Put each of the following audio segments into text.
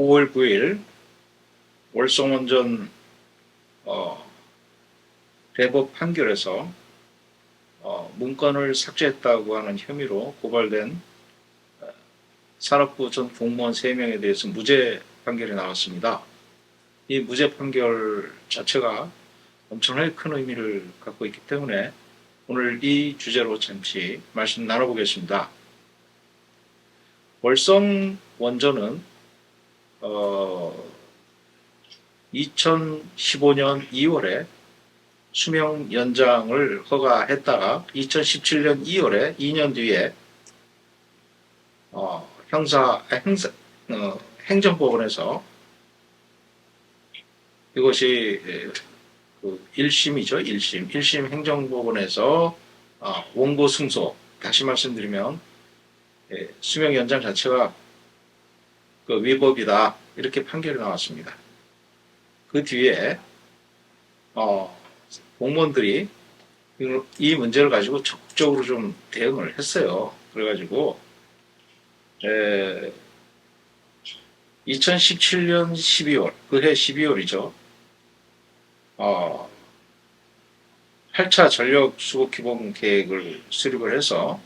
5월 9일 월성원전 대법 판결에서 문건을 삭제했다고 하는 혐의로 고발된 산업부 전 공무원 3명에 대해서 무죄 판결이 나왔습니다. 이 무죄 판결 자체가 엄청나게 큰 의미를 갖고 있기 때문에 오늘 이 주제로 잠시 말씀 나눠보겠습니다. 월성 원전은 2015년 2월에 수명 연장을 허가했다가 2017년 2월에 2년 뒤에 행정법원에서 이것이 그 1심이죠. 1심 행정법원에서 원고 승소, 다시 말씀드리면 수명 연장 자체가 그 위법이다, 이렇게 판결이 나왔습니다. 그 뒤에 공무원들이 이 문제를 가지고 적극적으로 좀 대응을 했어요. 그래가지고 2017년 12월, 그해 12월이죠. 8차 전력 수급 기본 계획을 수립을 해서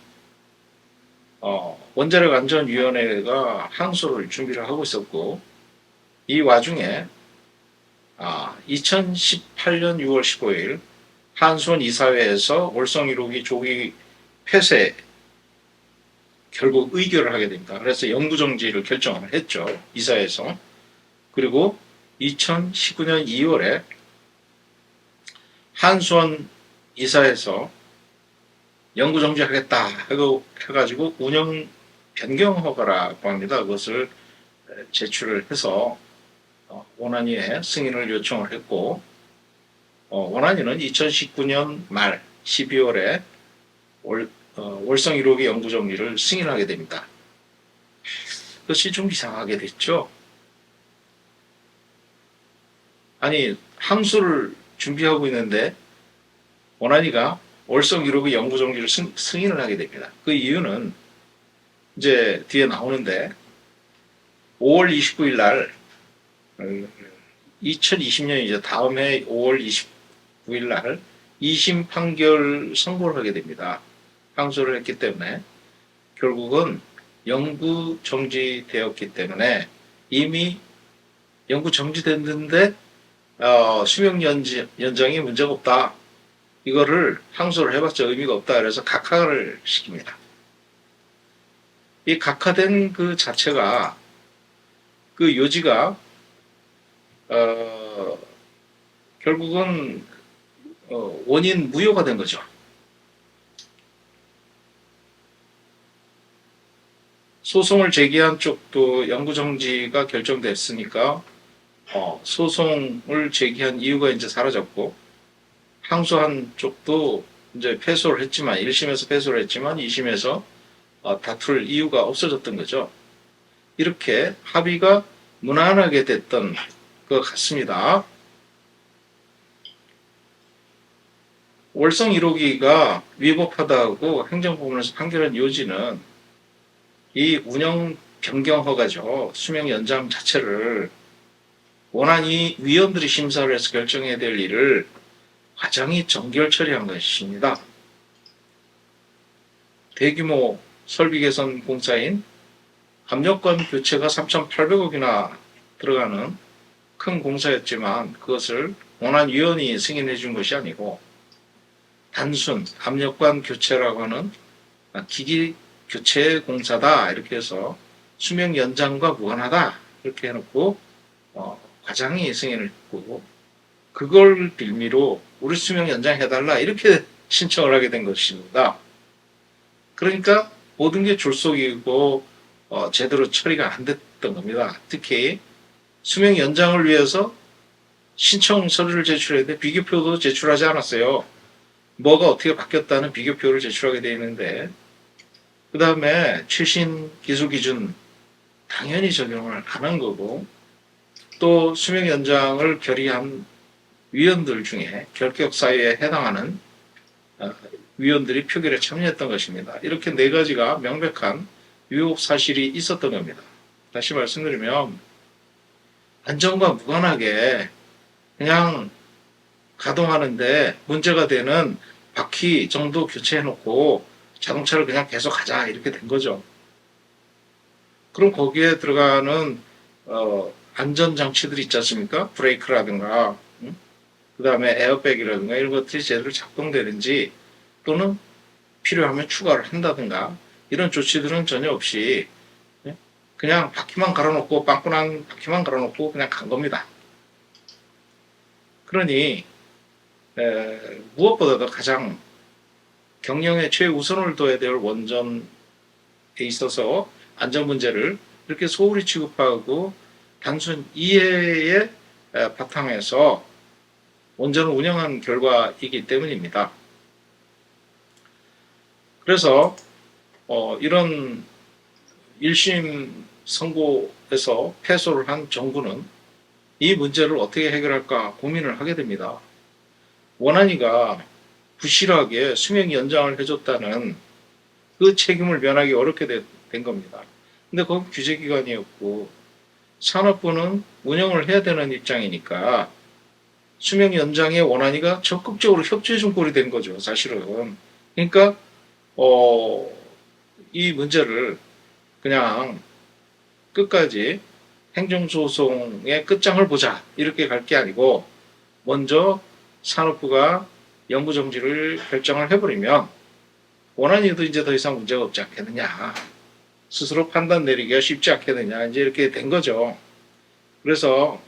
원자력 안전위원회가 항소를 준비를 하고 있었고, 이 와중에 2018년 6월 15일 한수원 이사회에서 월성 1호기 조기 폐쇄 결국 의결을 하게 됩니다. 그래서 영구정지를 결정을 했죠. 이사회에서. 그리고 2019년 2월에 한수원 이사회에서 영구정지하겠다 해가지고 운영 변경 허가라고 합니다. 그것을 제출을 해서 원안위에 승인을 요청을 했고, 원안위는 2019년 말 12월에 월성 1호기 영구정지를 승인하게 됩니다. 그것이 좀 이상하게 됐죠. 아니, 항소를 준비하고 있는데 원안위가 월성 1호기 영구정지를 승인을 하게 됩니다. 그 이유는 이제 뒤에 나오는데 5월 29일 날 2020년 이제 다음 해 5월 29일 날 2심 판결 선고를 하게 됩니다. 항소를 했기 때문에 결국은 영구 정지되었기 때문에 이미 영구 정지됐는데 수명 연장이 문제가 없다. 이거를 항소를 해봤자 의미가 없다. 그래서 각하를 시킵니다. 이 각하된 그 자체가 그 요지가 결국은 원인 무효가 된 거죠. 소송을 제기한 쪽도 영구정지가 결정됐으니까 소송을 제기한 이유가 이제 사라졌고, 항소한 쪽도 이제 패소를 했지만 1심에서 패소를 했지만 2심에서 다툴 이유가 없어졌던 거죠. 이렇게 합의가 무난하게 됐던 것 같습니다. 월성 1호기가 위법하다고 행정법원에서 판결한 요지는 이 운영 변경 허가죠. 수명 연장 자체를 원안위 위원들이 심사를 해서 결정해야 될 일을 과장이 정결 처리한 것입니다. 대규모 설비 개선 공사인 압력관 교체가 3,800억이나 들어가는 큰 공사였지만 그것을 원안위원이 승인해 준 것이 아니고 단순 압력관 교체라고 하는 기기 교체 공사다, 이렇게 해서 수명 연장과 무관하다, 이렇게 해놓고 과장이 승인을 했고, 그걸 빌미로 우리 수명 연장해달라, 이렇게 신청을 하게 된 것입니다. 그러니까 모든 게 졸속이고 제대로 처리가 안 됐던 겁니다. 특히 수명 연장을 위해서 신청 서류를 제출했는데 비교표도 제출하지 않았어요. 뭐가 어떻게 바뀌었다는 비교표를 제출하게 되어 있는데, 그 다음에 최신 기술 기준 당연히 적용을 안 한 거고, 또 수명 연장을 결의한 위원들 중에 결격사유에 해당하는 위원들이 표결에 참여했던 것입니다. 이렇게 네 가지가 명백한 위법 사실이 있었던 겁니다. 다시 말씀드리면 안전과 무관하게 그냥 가동하는데 문제가 되는 바퀴 정도 교체해놓고 자동차를 그냥 계속 가자 이렇게 된 거죠. 그럼 거기에 들어가는 안전장치들이 있지 않습니까? 브레이크라든가 그 다음에 에어백이라든가 이런 것들이 제대로 작동되는지 또는 필요하면 추가를 한다든가 이런 조치들은 전혀 없이 그냥 바퀴만 갈아놓고 빵꾸난 바퀴만 갈아놓고 그냥 간 겁니다. 그러니 무엇보다도 가장 경영에 최우선을 둬야 될 원전에 있어서 안전 문제를 이렇게 소홀히 취급하고 단순 이해의 바탕에서 원전을 운영한 결과이기 때문입니다. 그래서 이런 1심 선고에서 패소를 한 정부는 이 문제를 어떻게 해결할까 고민을 하게 됩니다. 원안위가 부실하게 수명 연장을 해줬다는 그 책임을 면하기 어렵게 된 겁니다. 근데 거기 규제기관이었고 산업부는 운영을 해야 되는 입장이니까 수명 연장의 원안위가 적극적으로 협조해 준 꼴이 된 거죠, 사실은. 그러니까 이 문제를 그냥 끝까지 행정소송의 끝장을 보자 이렇게 갈 게 아니고 먼저 산업부가 영구정지를 결정을 해버리면 원안위도 이제 더 이상 문제가 없지 않겠느냐, 스스로 판단 내리기가 쉽지 않겠느냐, 이제 이렇게 된 거죠. 그래서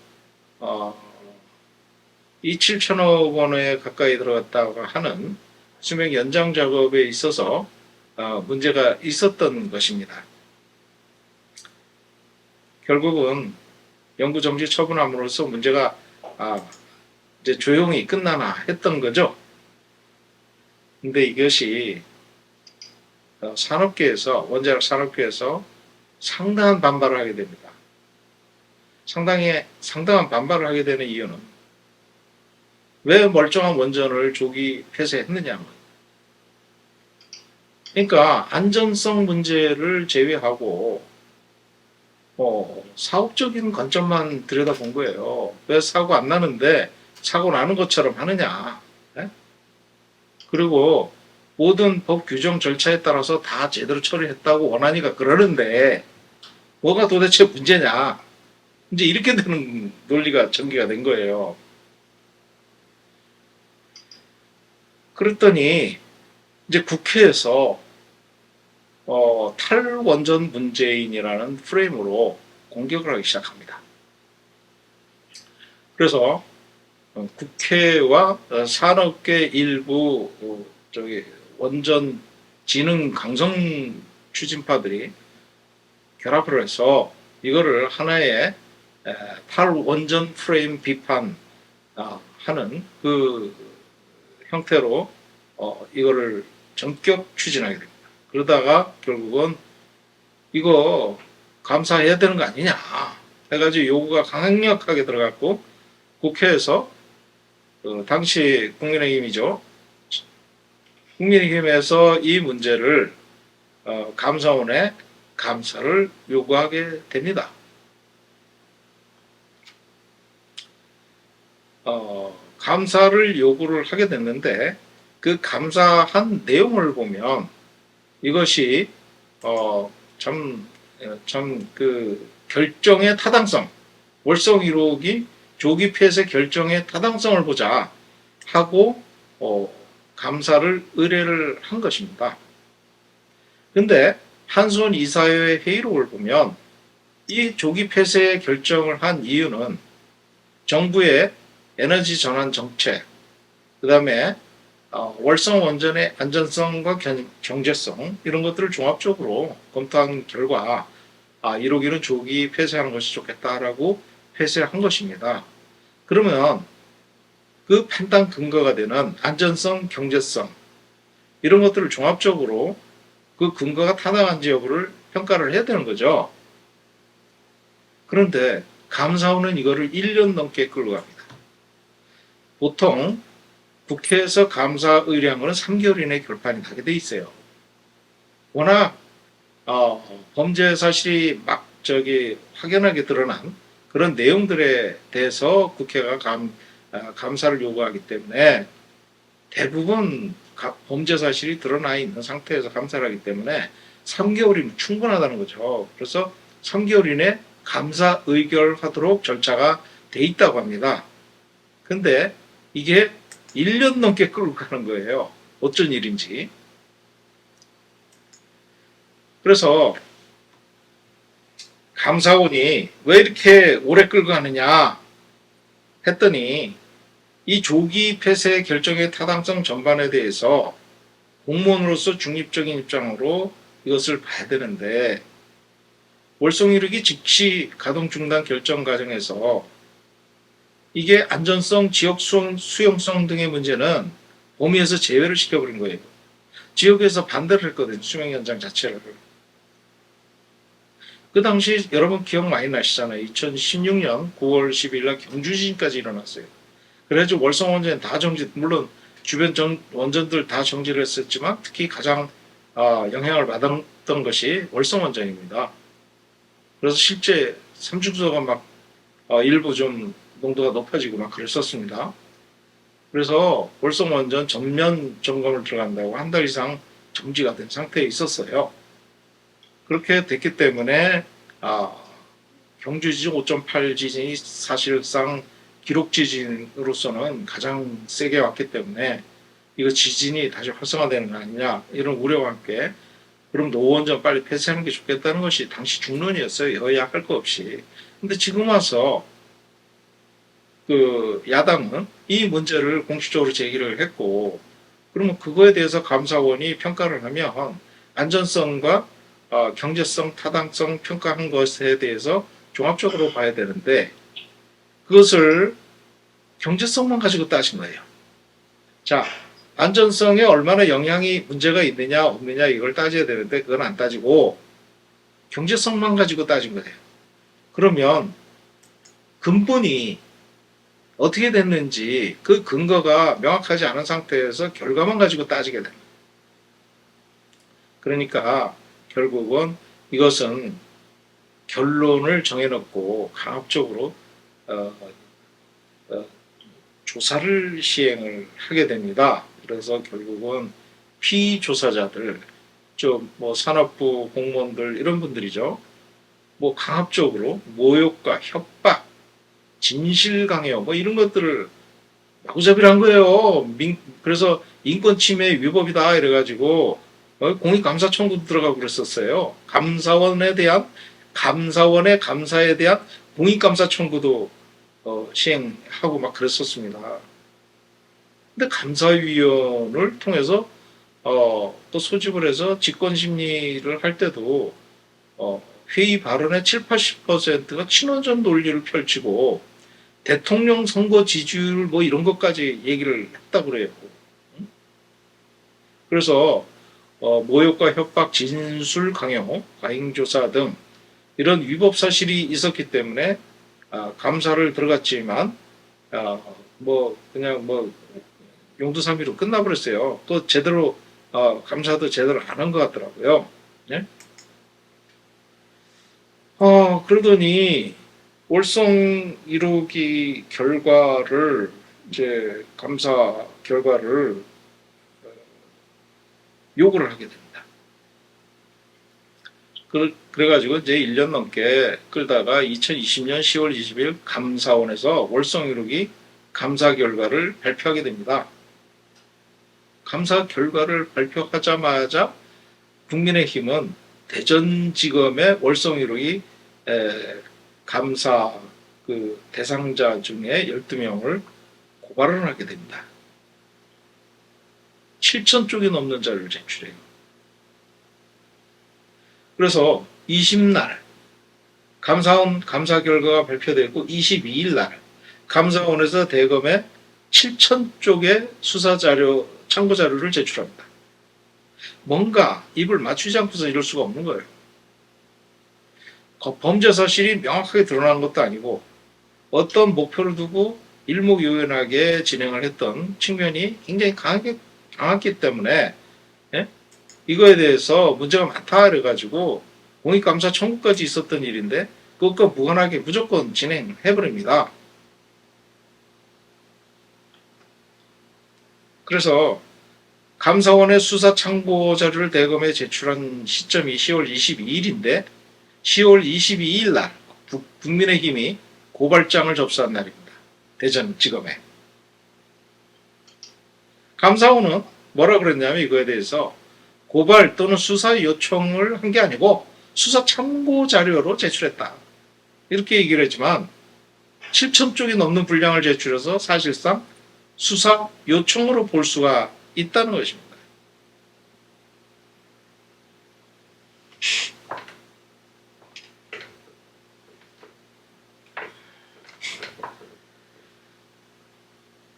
이 7천억 원에 가까이 들어갔다고 하는 수명 연장 작업에 있어서 문제가 있었던 것입니다. 결국은 영구정지 처분함으로써 문제가 이제 조용히 끝나나 했던 거죠. 근데 이것이 산업계에서, 원자력 산업계에서 상당한 반발을 하게 됩니다. 상당한 반발을 하게 되는 이유는 왜 멀쩡한 원전을 조기 폐쇄했느냐. 그러니까 안전성 문제를 제외하고 사업적인 관점만 들여다본 거예요. 왜 사고 안 나는데 사고 나는 것처럼 하느냐. 네? 그리고 모든 법 규정 절차에 따라서 다 제대로 처리했다고 원안위가 그러는데 뭐가 도대체 문제냐. 이제 이렇게 되는 논리가 전개가 된 거예요. 그랬더니 이제 국회에서 탈원전 문재인이라는 프레임으로 공격을 하기 시작합니다. 그래서 국회와 산업계 일부 원전 진흥 강성 추진파들이 결합을 해서 이거를 하나의 탈원전 프레임 비판하는 그 형태로 이거를 전격 추진하게 됩니다. 그러다가 결국은 이거 감사해야 되는 거 아니냐 해가지고 요구가 강력하게 들어갔고 국회에서 당시 국민의힘이죠. 국민의힘에서 이 문제를 감사원에 감사를 요구하게 됩니다. 감사를 요구를 하게 됐는데 그 감사한 내용을 보면 이것이 참 그 결정의 타당성, 월성 1호기 조기 폐쇄 결정의 타당성을 보자 하고 감사를 의뢰를 한 것입니다. 근데 한수원 이사회 회의록을 보면 이 조기 폐쇄 결정을 한 이유는 정부의 에너지 전환 정책, 그 다음에 월성 원전의 안전성과 경제성 이런 것들을 종합적으로 검토한 결과 1호기는 조기 폐쇄하는 것이 좋겠다라고 폐쇄한 것입니다. 그러면 그 판단 근거가 되는 안전성, 경제성 이런 것들을 종합적으로 그 근거가 타당한지 여부를 평가를 해야 되는 거죠. 그런데 감사원은 이거를 1년 넘게 끌고 갑니다. 보통 국회에서 감사 의뢰한 거는 3개월 이내에 결판이 나게 돼 있어요. 워낙 범죄 사실이 확연하게 드러난 그런 내용들에 대해서 국회가 감사를 요구하기 때문에 대부분 범죄 사실이 드러나 있는 상태에서 감사를 하기 때문에 3개월이면 충분하다는 거죠. 그래서 3개월 이내 감사 의결하도록 절차가 돼 있다고 합니다. 근데 이게 1년 넘게 끌고 가는 거예요. 어쩐 일인지. 그래서 감사원이 왜 이렇게 오래 끌고 가느냐 했더니 이 조기 폐쇄 결정의 타당성 전반에 대해서 공무원으로서 중립적인 입장으로 이것을 봐야 되는데 월성이륙이 즉시 가동 중단 결정 과정에서 이게 안전성, 지역 수용성 등의 문제는 범위에서 제외를 시켜버린 거예요. 지역에서 반대를 했거든요. 수명 연장 자체를. 그 당시 여러분 기억 많이 나시잖아요. 2016년 9월 10일 날 경주 지진까지 일어났어요. 그래가지고 월성 원전 다 정지, 물론 주변 원전들 다 정지를 했었지만 특히 가장 영향을 받았던 것이 월성 원전입니다. 그래서 실제 삼중수소가 막 일부 좀 농도가 높아지고 막 그랬었습니다. 그래서 월성 원전 전면 점검을 들어간다고 한 달 이상 정지가 된 상태에 있었어요. 그렇게 됐기 때문에 경주 지진 5.8 지진이 사실상 기록 지진으로서는 가장 세게 왔기 때문에 이거 지진이 다시 활성화되는 거 아니냐 이런 우려와 함께 그럼 노원전 빨리 폐쇄하는 게 좋겠다는 것이 당시 중론이었어요. 여야 할 거 없이. 근데 지금 와서 그 야당은 이 문제를 공식적으로 제기를 했고 그러면 그거에 대해서 감사원이 평가를 하면 안전성과 경제성, 타당성 평가한 것에 대해서 종합적으로 봐야 되는데 그것을 경제성만 가지고 따진 거예요. 자, 안전성에 얼마나 영향이 문제가 있느냐 없느냐 이걸 따져야 되는데 그건 안 따지고 경제성만 가지고 따진 거예요. 그러면 근본이 어떻게 됐는지 그 근거가 명확하지 않은 상태에서 결과만 가지고 따지게 됩니다. 그러니까 결국은 이것은 결론을 정해놓고 강압적으로 조사를 시행을 하게 됩니다. 그래서 결국은 피조사자들, 좀 뭐 산업부 공무원들 이런 분들이죠. 뭐 강압적으로 모욕과 협박, 진실강요 뭐 이런 것들을 마구잡이를 한 거예요. 그래서 인권 침해 위법이다 이래가지고 공익감사 청구도 들어가고 그랬었어요. 감사원의 감사에 대한 공익감사 청구도 시행하고 막 그랬었습니다. 근데 감사위원을 통해서 또 소집을 해서 직권심리를 할 때도 회의 발언의 7, 80%가 친원전 논리를 펼치고 대통령 선거 지지율 뭐 이런 것까지 얘기를 했다고 그래요. 그래서 모욕과 협박, 진술 강요, 과잉조사 등 이런 위법 사실이 있었기 때문에 감사를 들어갔지만 뭐 그냥 뭐 용두사미로 끝나버렸어요. 또 제대로 감사도 제대로 안 한 것 같더라고요. 네? 그러더니 월성 1호기 결과를 이제 감사 결과를 요구를 하게 됩니다. 그래가지고 이제 1년 넘게 끌다가 2020년 10월 20일 감사원에서 월성 1호기 감사 결과를 발표하게 됩니다. 감사 결과를 발표하자마자 국민의힘은 대전지검의 월성 1호기 감사 그 대상자 중에 12명을 고발을 하게 됩니다. 7,000쪽이 넘는 자료를 제출해요. 그래서 20날 감사원 감사 결과가 발표되고 22일 날 감사원에서 대검에 7,000쪽의 수사 자료, 참고 자료를 제출합니다. 뭔가 입을 맞추지 않고서 이럴 수가 없는 거예요. 범죄 사실이 명확하게 드러나는 것도 아니고 어떤 목표를 두고 일목요연하게 진행을 했던 측면이 굉장히 강했기 때문에 이거에 대해서 문제가 많다 그래가지고 공익감사 청구까지 있었던 일인데 그것과 무관하게 무조건 진행해버립니다. 그래서 감사원의 수사 참고 자료를 대검에 제출한 시점이 10월 22일인데 10월 22일 날 국민의힘이 고발장을 접수한 날입니다. 대전지검에. 감사원은 뭐라 그랬냐면 이거에 대해서 고발 또는 수사 요청을 한 게 아니고 수사 참고 자료로 제출했다. 이렇게 얘기를 했지만 7천 쪽이 넘는 분량을 제출해서 사실상 수사 요청으로 볼 수가 있다는 것입니다.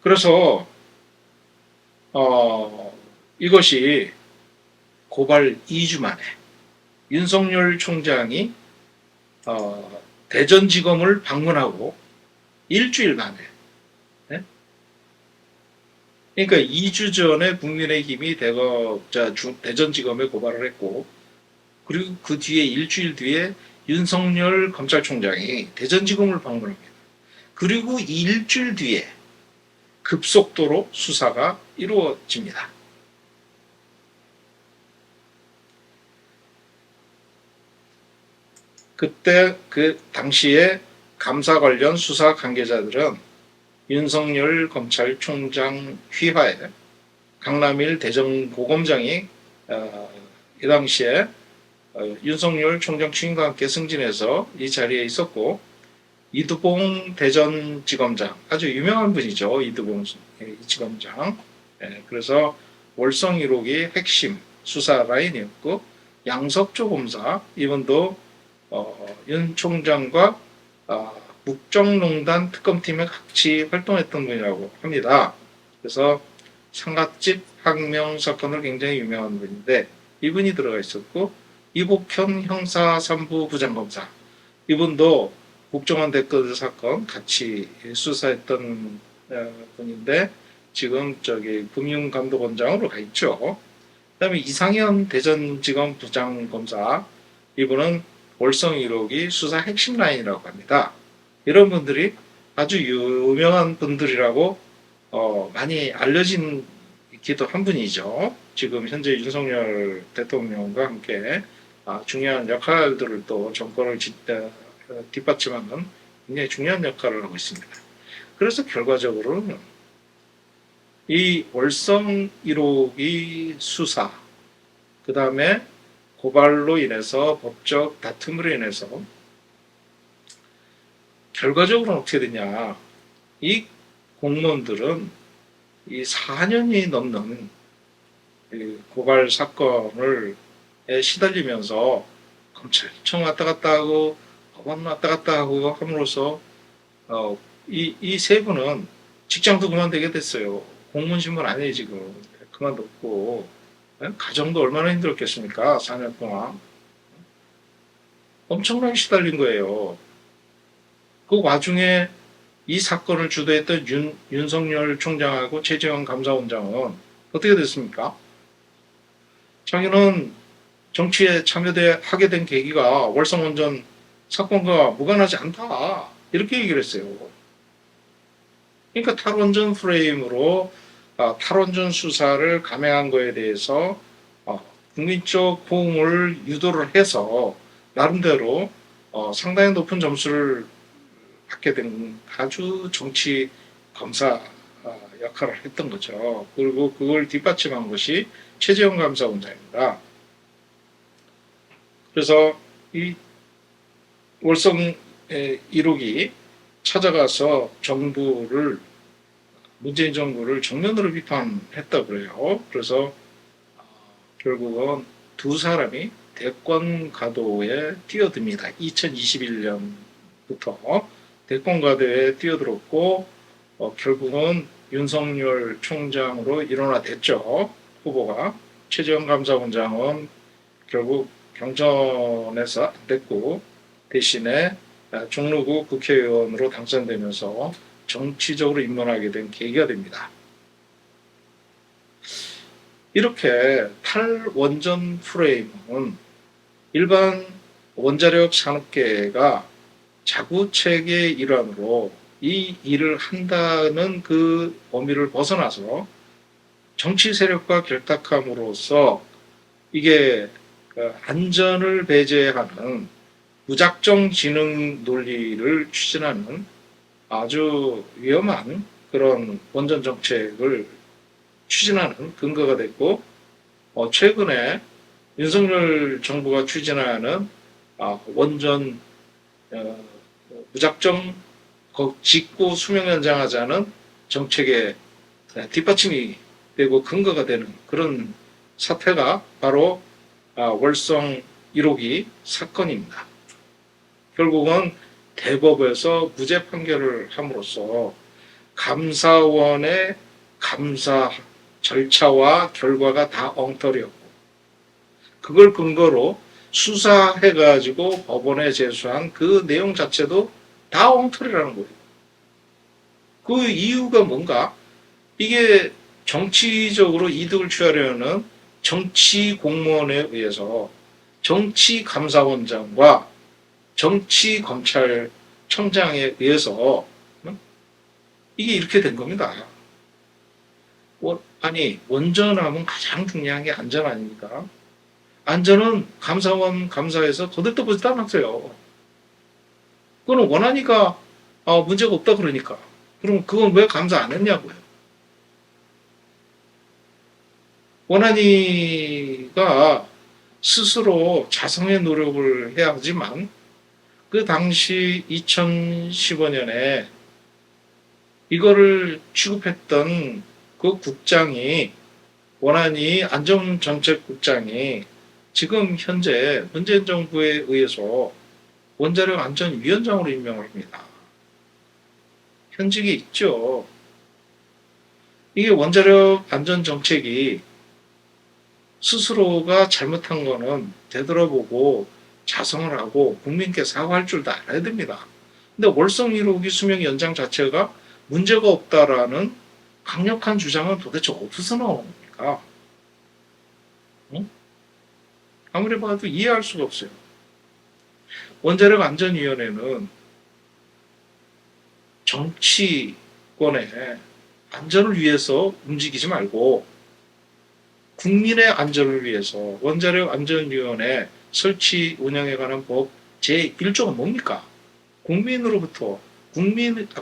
그래서 이것이 고발 2주 만에 윤석열 총장이 대전지검을 방문하고 일주일 만에, 네? 그러니까 2주 전에 국민의힘이 대전지검에 고발을 했고, 그리고 그 뒤에 일주일 뒤에 윤석열 검찰총장이 대전지검을 방문합니다. 그리고 일주일 뒤에 급속도로 수사가 이루어집니다. 그때 그 당시에 감사 관련 수사 관계자들은 윤석열 검찰총장 휘하에 강남일 대전고검장이 이 당시에 윤석열 총장 취임과 함께 승진해서 이 자리에 있었고, 이두봉 대전지검장, 아주 유명한 분이죠. 이두봉 지검장. 그래서 월성 1호기 핵심 수사 라인이었고, 양석조 검사, 이분도 윤 총장과 국정농단 특검팀에 같이 활동했던 분이라고 합니다. 그래서 상갓집 항명 사건으로 굉장히 유명한 분인데 이분이 들어가 있었고, 이복현 형사 3부 부장검사, 이분도 국정원 댓글 사건 같이 수사했던 분인데 지금 금융감독원장으로 가 있죠. 그다음에 이상현 대전지검 부장검사, 이분은 월성 1호기 수사 핵심 라인이라고 합니다. 이런 분들이 아주 유명한 분들이라고 많이 알려진 기도 한 분이죠. 지금 현재 윤석열 대통령과 함께 중요한 역할들을 또 정권을 뒷받침하는 굉장히 중요한 역할을 하고 있습니다. 그래서 결과적으로는 이 월성 1호기 수사, 그 다음에 고발로 인해서 법적 다툼으로 인해서 결과적으로는 어떻게 되냐, 이 공무원들은 이 4년이 넘는 고발 사건을 시달리면서 검찰청 왔다 갔다 하고 법원 왔다 갔다 하고 함으로써 이 세 분은 직장도 그만두게 됐어요. 공무원 신분 아니에요 지금. 그만뒀고 가정도 얼마나 힘들었겠습니까? 4년 동안 엄청나게 시달린 거예요. 그 와중에 이 사건을 주도했던 윤석열 총장하고 최재형 감사원장은 어떻게 됐습니까? 자기는 정치에 참여하게 된 계기가 월성원전 사건과 무관하지 않다, 이렇게 얘기를 했어요. 그러니까 탈원전 프레임으로 탈원전 수사를 감행한 거에 대해서 국민적 호응을 유도를 해서 나름대로 상당히 높은 점수를 받게 된 아주 정치 검사 역할을 했던 거죠. 그리고 그걸 뒷받침한 것이 최재형 감사원장입니다. 그래서 이 월성 1호기 찾아가서 문재인 정부를 정면으로 비판했다고 그래요. 그래서 결국은 두 사람이 대권 가도에 뛰어듭니다. 2021년부터 대권 가도에 뛰어들었고 결국은 윤석열 총장으로 일원화됐죠. 후보가. 최재형 감사원장은 결국 경선에서 안 됐고 대신에 종로구 국회의원으로 당선되면서 정치적으로 입문하게 된 계기가 됩니다. 이렇게 탈원전 프레임은 일반 원자력 산업계가 자구책의 일환으로 이 일을 한다는 그 범위를 벗어나서 정치 세력과 결탁함으로써 이게 안전을 배제하는 무작정 지능 논리를 추진하는 아주 위험한 그런 원전 정책을 추진하는 근거가 됐고, 최근에 윤석열 정부가 추진하는 원전 무작정 짓고 수명 연장하자는 정책의 뒷받침이 되고 근거가 되는 그런 사태가 바로 월성 1호기 사건입니다. 결국은 대법에서 무죄 판결을 함으로써 감사원의 감사 절차와 결과가 다 엉터리였고, 그걸 근거로 수사해가지고 법원에 제수한 그 내용 자체도 다 엉터리라는 거예요. 그 이유가 뭔가? 이게 정치적으로 이득을 취하려는 정치 공무원에 의해서 정치 감사원장과 정치 검찰청장에 의해서 이게 이렇게 된 겁니다. 아니, 원전하면 가장 중요한 게 안전 아닙니까? 안전은 감사원 감사에서 거들떠 보지도 않았어요. 그거는 원하니까 문제가 없다 그러니까. 그럼 그건 왜 감사 안 했냐고요. 원한이가 스스로 자성의 노력을 해야 하지만 그 당시 2015년에 이거를 취급했던 그 국장이, 원한이 안전정책국장이 지금 현재 문재인 정부에 의해서 원자력 안전위원장으로 임명을 합니다. 현직에 있죠. 이게 원자력 안전정책이 스스로가 잘못한 거는 되돌아보고 자성을 하고 국민께 사과할 줄도 알아야 됩니다. 근데 월성 1호기 수명 연장 자체가 문제가 없다라는 강력한 주장은 도대체 어디서 나오는 겁니까? 응? 아무리 봐도 이해할 수가 없어요. 원자력 안전위원회는 정치권의 안전을 위해서 움직이지 말고 국민의 안전을 위해서 원자력 안전위원회 설치 운영에 관한 법 제1조가 뭡니까?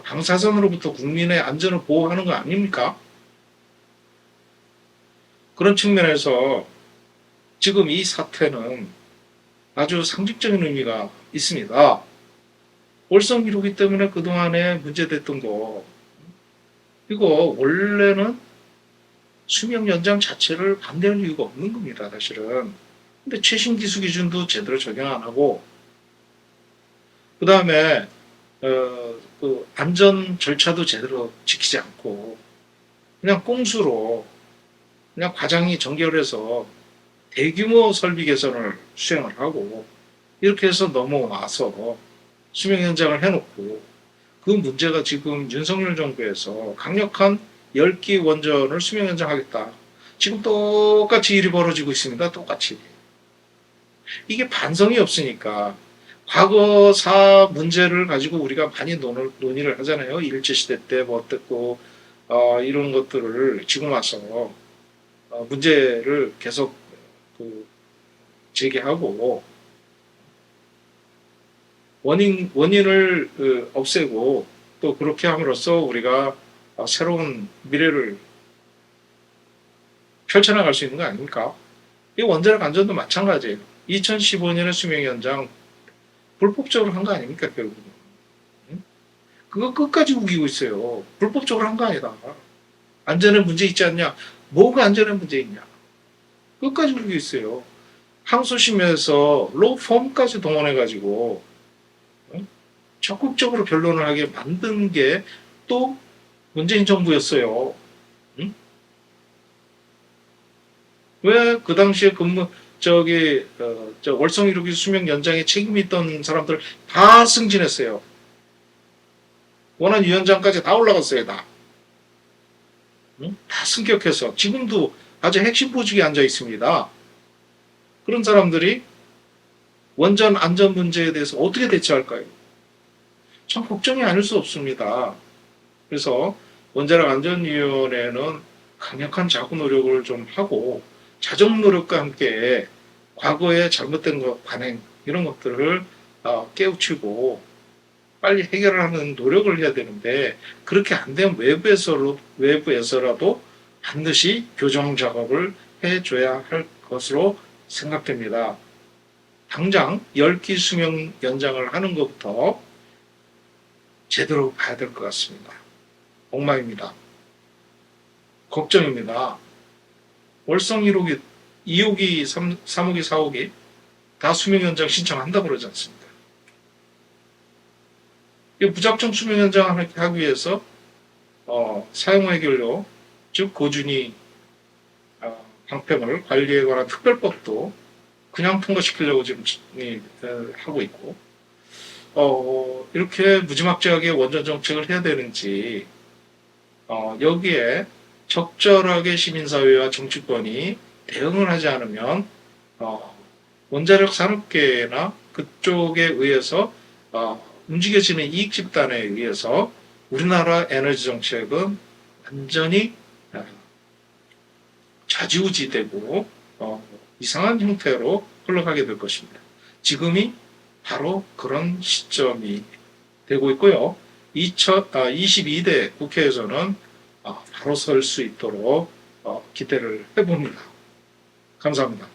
방사선으로부터 국민의 안전을 보호하는 거 아닙니까? 그런 측면에서 지금 이 사태는 아주 상징적인 의미가 있습니다. 월성 1호기 때문에 그동안에 문제됐던 거, 이거 원래는 수명 연장 자체를 반대할 이유가 없는 겁니다, 사실은. 근데 최신 기술 기준도 제대로 적용 안 하고, 그 다음에 그 안전 절차도 제대로 지키지 않고 그냥 꼼수로 그냥 과장이 정결해서 대규모 설비 개선을 수행을 하고 이렇게 해서 넘어와서 수명 연장을 해놓고, 그 문제가 지금 윤석열 정부에서 강력한 10기 원전을 수명 연장하겠다. 지금 똑같이 일이 벌어지고 있습니다. 똑같이. 이게 반성이 없으니까 과거사 문제를 가지고 우리가 많이 논의를 하잖아요. 일제시대 때 뭐 어땠고 이런 것들을 지금 와서 문제를 계속 제기하고 원인을 없애고 또 그렇게 함으로써 우리가 새로운 미래를 펼쳐나갈 수 있는 거 아닙니까? 이 원자력 안전도 마찬가지예요. 2015년에 수명 연장 불법적으로 한 거 아닙니까, 결국은? 그거 끝까지 우기고 있어요. 불법적으로 한 거 아니다. 안전에 문제 있지 않냐? 뭐가 안전에 문제 있냐? 끝까지 우기고 있어요. 항소심에서 로펌까지 동원해가지고 적극적으로 변론을 하게 만든 게 또 문재인 정부였어요. 응? 왜 그 당시에 월성 1호기 수명 연장에 책임이 있던 사람들 다 승진했어요. 원안 위원장까지 다 올라갔어요, 다. 응? 다 승격해서 지금도 아주 핵심 보직에 앉아 있습니다. 그런 사람들이 원전 안전 문제에 대해서 어떻게 대처할까요? 참 걱정이 아닐 수 없습니다. 그래서 원자력 안전위원회는 강력한 자구 노력을 좀 하고 자정 노력과 함께 과거에 잘못된 것 관행 이런 것들을 깨우치고 빨리 해결을 하는 노력을 해야 되는데 그렇게 안 되면 외부에서라도 반드시 교정 작업을 해줘야 할 것으로 생각됩니다. 당장 10기 수명 연장을 하는 것부터 제대로 봐야 될 것 같습니다. 엉망입니다. 걱정입니다. 월성 1호기, 2호기, 3호기, 4호기 다 수명 연장 신청한다고 그러지 않습니까? 이 무작정 수명 연장을 하기 위해서 사용 해결료, 즉 고준위 방패물 관리에 관한 특별법도 그냥 통과시키려고 지금 하고 있고 이렇게 무지막지하게 원전 정책을 해야 되는지 여기에 적절하게 시민사회와 정치권이 대응을 하지 않으면 원자력 산업계나 그쪽에 의해서 움직여지는 이익 집단에 의해서 우리나라 에너지 정책은 완전히 좌지우지되고 이상한 형태로 흘러가게 될 것입니다. 지금이 바로 그런 시점이 되고 있고요. 22대 국회에서는 바로 설 수 있도록 기대를 해봅니다. 감사합니다.